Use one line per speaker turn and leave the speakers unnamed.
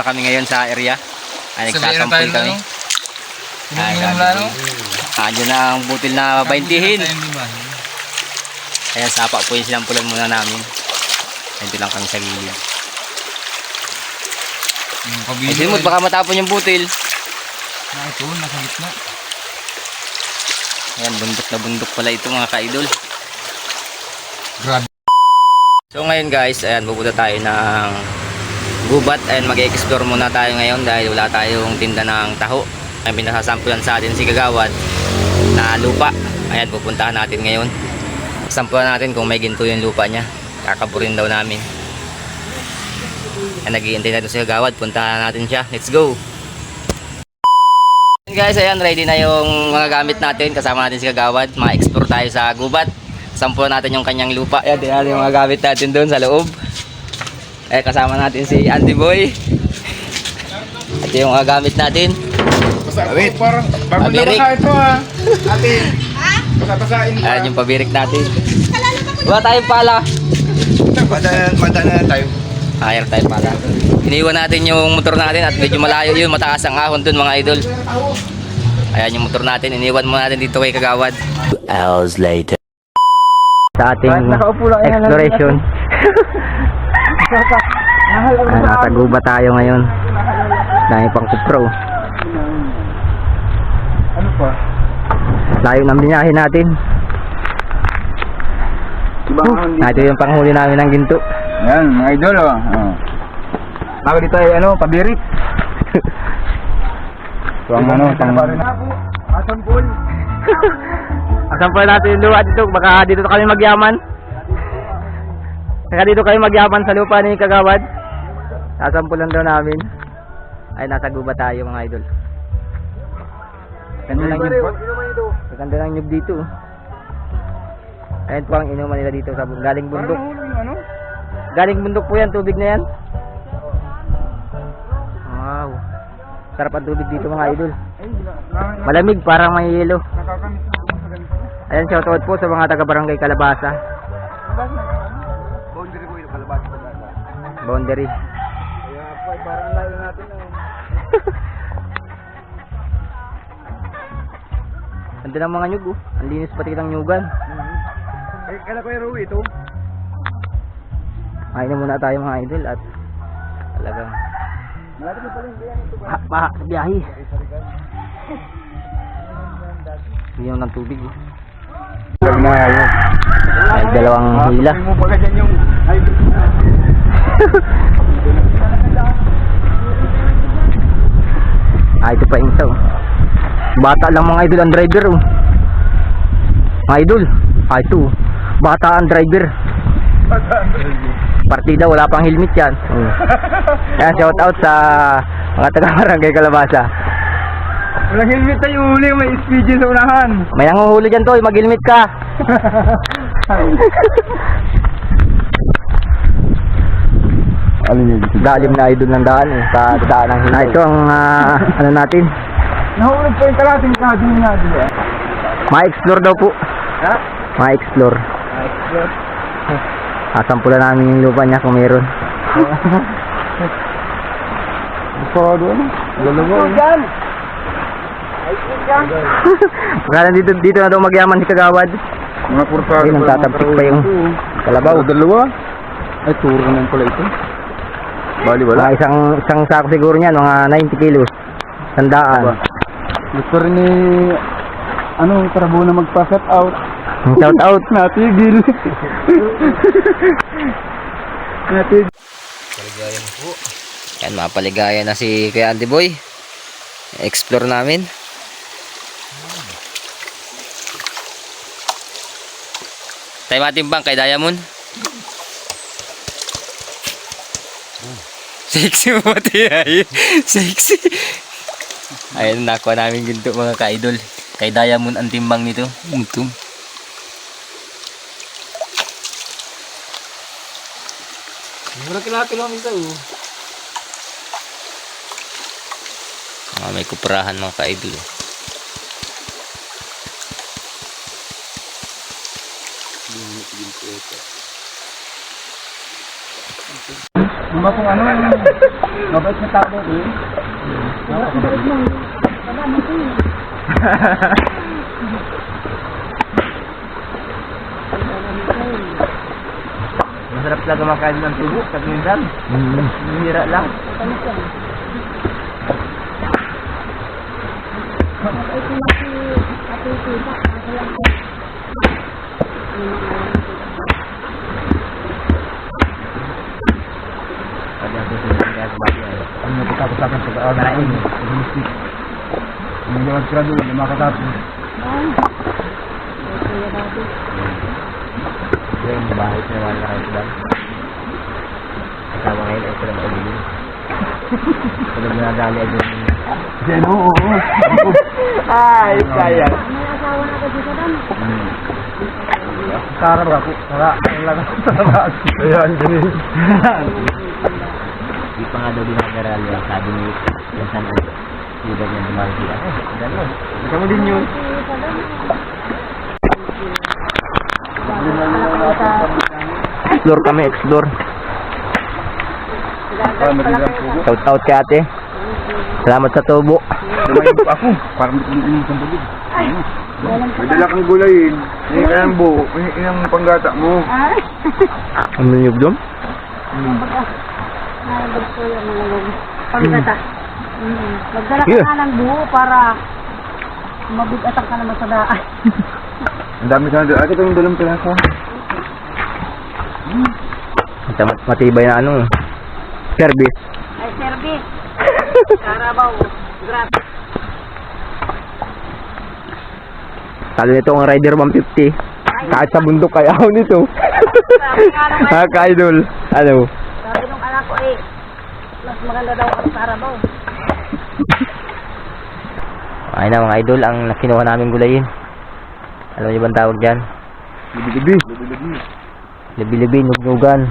muna kami ngayon sa area. Ay, nagsasampol kami. Nandiyan na ang butil na 20hin. Ayan, sapa po yung sinampulan muna namin. Ito lang kami sa gilid. Ay, Dilmot, baka matapon yung butil.
Ito, nasa gitna.
Ayan, bundok na bundok pala ito mga ka-idol.
Grabe.
So ngayon guys, ayan, pupunta tayo ng gubat. Ayan, mag-explore muna tayo ngayon dahil wala tayong tinda ng taho. Ayan, pinasasampulan sa atin si Kagawad na lupa. Ayan, pupuntahan natin ngayon. Sampulan natin kung may ginto yung lupa niya. Kakaburin daw namin. Ayan, nag-iintay natin si Kagawad. Puntahan natin siya. Let's go! Guys, ayan, ready na yung mga gamit natin. Kasama natin si Kagawad. Ma-explore tayo sa gubat. Sampulan natin yung kanyang lupa. Ayan, tingnan yung mga gamit natin doon sa loob. Ayan, kasama natin si Andy Boy. At yung mga gamit natin.
Wait, parang bago na basa ito ha. Ate, basahin pa.
Ayan yung pabirik natin. Wala tayong pala.
Mada na tayo.
Hire tayo pala. Iniwan natin yung motor natin at medyo malayo yun. Mataas ang ahon dun mga idol. Ayan yung motor natin. Iniwan mo natin dito kay Kagawad. 2 hours later. Sa ating exploration. Nasa guba tayo ngayon. Dahil pang kupro.
Ano pa?
Layo ng binahin natin. Ito yung panghuli namin ng ginto.
Yan, mga idol oh. Bago dito ay ano, pabirik. So ang ano, asampul.
Asampul natin yung lupa dito. Baka dito kami magyaman. Baka dito kami magyaman sa lupa ni Kagawad. Asampulan daw namin. Ay, nasa guba tayo mga idol. Ganda lang nyug. Ganda lang nyug dito. Ayan po ang inuman nila dito sa galing bundok. Galing bundok po yan, tubig na yan. Wow. Sarap ang tubig dito mga idol. Malamig, parang may yelo. Ayan, shoutout po sa mga taga-barangay Kalabasa.
Boundary ko yung Kalabasa.
Boundary.
Kaya po, parang layo natin na.
Ganda ng mga nyug oh. Ang linis pati ng nyugan.
Kala ko yung ito.
Kain muna tayo mga idol at talagang
Malapit na pala yung ito.
pa sa biyahe. Bigyan ng tubig oh.
Sabi na yun.
Ay, dalawang hila.
Mo pala dyan yung
Ito pa insa oh. Bata lang mga idol ang driver oh. Mga idol. Ito. Bata ang driver. Partida, wala pang helmet yan. Ayan, shout out sa mga taga-barangay Kalabasa.
walang helmet tayo uli, may SPG sa unahan.
May nanguhuli dyan to, mag-helmet ka. Dalim na idol ng daan eh, sa daan ng hilay. Ito ang ano natin.
Nahulog pa yung kalating kading natin eh.
Ma-explore daw po.
Ha?
Ma-explore. Asampulan namin yung lupa niya kung meron.
Gusto ko doon. Lalago.
Baka dito na daw magyaman si Kagawad.
Mga kursa.
Ayun, nagtatapik pa yung kalabaw.
Dalawa. Ay, turo naman pala ito. Bali wala.
Mga isang sako siguro niyan, mga 90 kilos. Sandaan.
Gusto rin ni ano, Tarabo na magpa-set out.
Shout out.
Natigil. Natigil.
Paligayan po. Yan, mapaligaya na si Kuya Andy Boy. Explore namin. Tayo matimbang kay Diamond. Sexy mo pati ay. Sexy. Ayun, nakuha namin ginto mga ka-idol. Kay Diamond ang timbang nito. Ito.
Mura kilo ang isa oh.
May kuprahan mga ka-idol.
Luma kung ano, mabait na tao eh.
Masarap talaga makain ng tubo sa minsan. Hira lang.
Ano na pagkakasakan sa bawang na rin. Hindi naman sigurado, hindi makakatapos.
Yung bahay sa naman na kayo lang. Kasama ngayon ay sila maulilin. Pag nadali ay yung...
Yan, oo.
Ay, sayang.
May asawa na ako dito doon.
Sarap ako. Sarap. Ang lang ako. Sarap. Ayan, ganun.
Di pa nga daw dinagaral yung sabi ni Yansan ay leader niya dumali sila. Gano'n. Ikaw mo din yun. Explore kami, explore. Shout out kay ate. Salamat sa tubo.
Lumayo pa ako. Parang hindi mo pambulog. May dala kang gulayin. Hindi ka ng buo. Yung panggata mo.
Ang niyog doon?
Gusto yung mga lagi. Pagkata. Magdala
Yeah.
ka na ng buo para mabigatan ka naman sa daan.
Ang dami ka na dala. Ito yung dalang pilasa.
Matibay na ano. Service.
Ay, service. Karabaw. Gratis.
Talo nito ang Rider 150. Kahit sa bundok kaya ako nito. Ka-idol. Ano?
Sabi nung anak ko mas maganda daw ang karabaw.
Ay na mga idol, ang kinuha namin gulayin. Alam niyo ba ang tawag dyan?
Libi-libi.
Libi-libi, nugnugan.